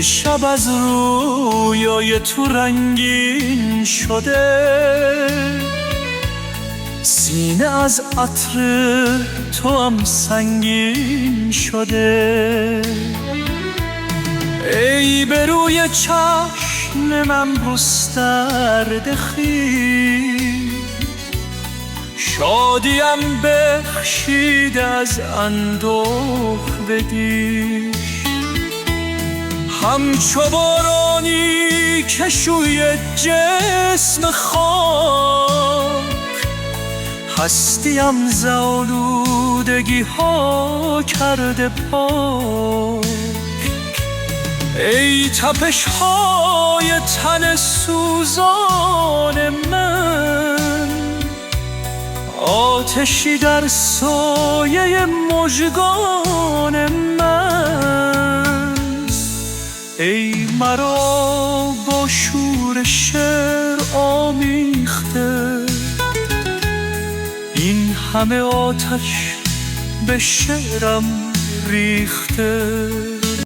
شب از رویای تو رنگین شده، سینه از عطر تو هم سنگین شده. ای به روی چشمم گسترده خویش، شادیم بخشید از اندوه بدیش. همچو بارانی که شوی جسم خاک، هستیم ز آلودگی ها کرده پاک. ای تپش های تن سوزان من، آتشی در سایه مژگان من. ای مرا با شور شعر آمیخته، این همه آتش به شعرم ریخته.